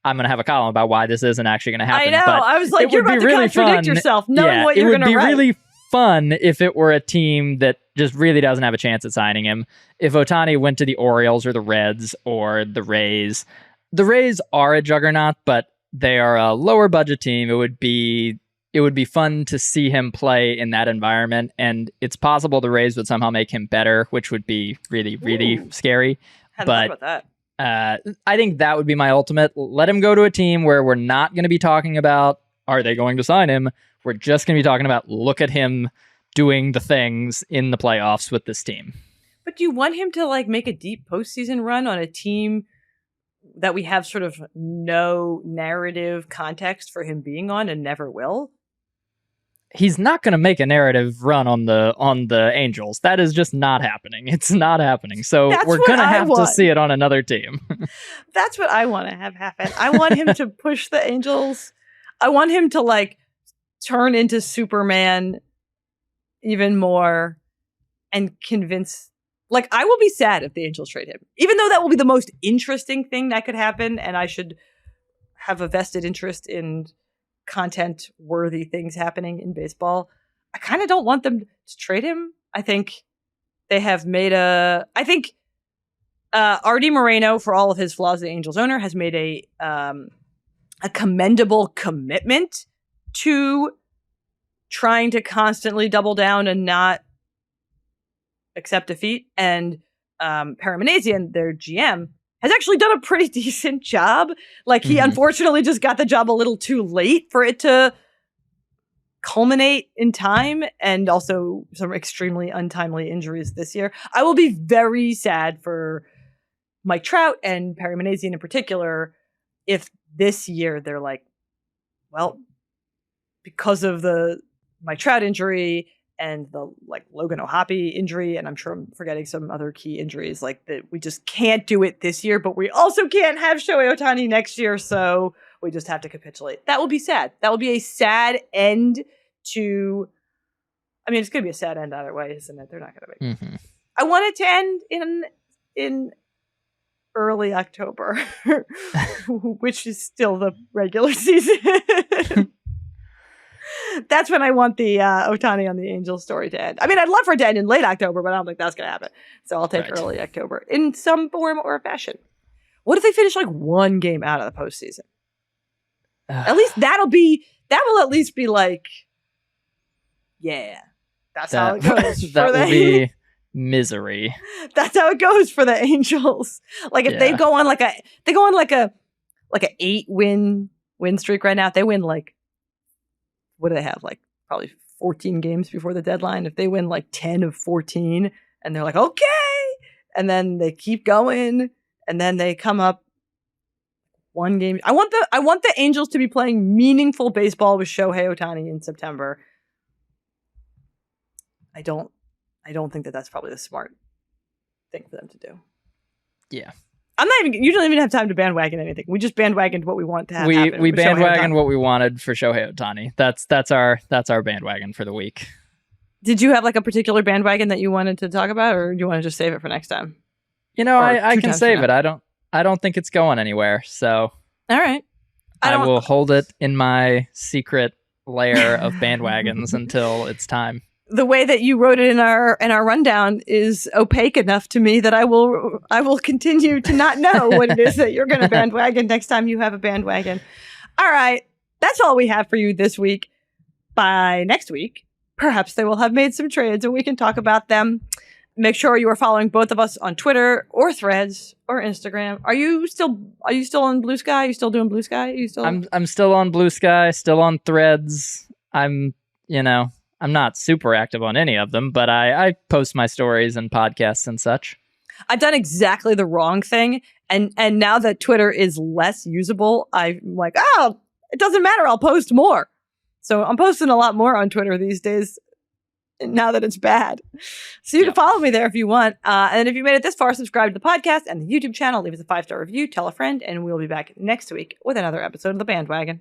I'm going to have a column about why this isn't actually going to happen. I know. But I was like, you're about to contradict yourself, knowing what you're going to write. It would be really fun if it were a team that just really doesn't have a chance at signing him. If Ohtani went to the Orioles or the Reds or the Rays. The Rays are a juggernaut, but they are a lower budget team. It would be fun to see him play in that environment, and it's possible the Rays would somehow make him better, which would be really, really scary. Hadn't thought about that. I think that would be my ultimate. Let him go to a team where we're not going to be talking about, are they going to sign him? We're just going to be talking about, look at him doing the things in the playoffs with this team. But do you want him to like make a deep postseason run on a team that we have sort of no narrative context for him being on and never will? He's not going to make a narrative run on the Angels. That is just not happening. It's not happening. So we're going to have to see it on another team. That's what I want to have happen. I want him to push the Angels. I want him to like turn into Superman even more and convince... Like, I will be sad if the Angels trade him, even though that will be the most interesting thing that could happen, and I should have a vested interest in content-worthy things happening in baseball. I kind of don't want them to trade him. I think they have made Artie Moreno, for all of his flaws, the Angels owner, has made a commendable commitment to trying to constantly double down and not accept defeat. And Paramanazian, their GM, has actually done a pretty decent job. Like, he unfortunately just got the job a little too late for it to culminate in time, and also some extremely untimely injuries this year. I will be very sad for Mike Trout and Perry Manazian in particular if this year they're like, well, because of the Mike Trout injury and the like Logan O'Hoppe injury, and I'm sure I'm forgetting some other key injuries, like that we just can't do it this year, but we also can't have Shohei Ohtani next year, so we just have to capitulate. That will be sad. That will be a sad end to... I mean, it's going to be a sad end either way, isn't it? They're not going to make it. I want it to end in early October, which is still the regular season. That's when I want the Ohtani on the Angels story to end. I mean, I'd love for it to end in late October, but I don't think that's going to happen. So I'll take early October in some form or fashion. What if they finish like one game out of the postseason? At least that will at least be like, yeah, that's how it goes. That will be misery. That's how it goes for the Angels. Like if they go on like a 8-win streak right now. If they win like, what do they have? Like probably 14 games before the deadline. If they win like 10 of 14 and they're like, okay, and then they keep going and then they come up one game. I want the Angels to be playing meaningful baseball with Shohei Ohtani in September. I don't think that that's probably the smart thing for them to do. Yeah. You don't even have time to bandwagon anything. We just bandwagoned what we want to have happen. We bandwagoned what we wanted for Shohei Ohtani. That's our bandwagon for the week. Did you have like a particular bandwagon that you wanted to talk about, or do you want to just save it for next time? I can save it. I don't think it's going anywhere. So all right. I will hold it in my secret layer of bandwagons until it's time. The way that you wrote it in our rundown is opaque enough to me that I will continue to not know what it is that you're going to bandwagon next time you have a bandwagon. All right. That's all we have for you this week. By next week, perhaps they will have made some trades and we can talk about them. Make sure you are following both of us on Twitter or Threads or Instagram. Are you still on Blue Sky? Are you still doing Blue Sky? I'm still on Blue Sky, still on Threads. I'm not super active on any of them, but I post my stories and podcasts and such. I've done exactly the wrong thing. And now that Twitter is less usable, I'm like, oh, it doesn't matter. I'll post more. So I'm posting a lot more on Twitter these days now that it's bad. So you can follow me there if you want. And if you made it this far, subscribe to the podcast and the YouTube channel. Leave us a 5-star review. Tell a friend. And we'll be back next week with another episode of The Bandwagon.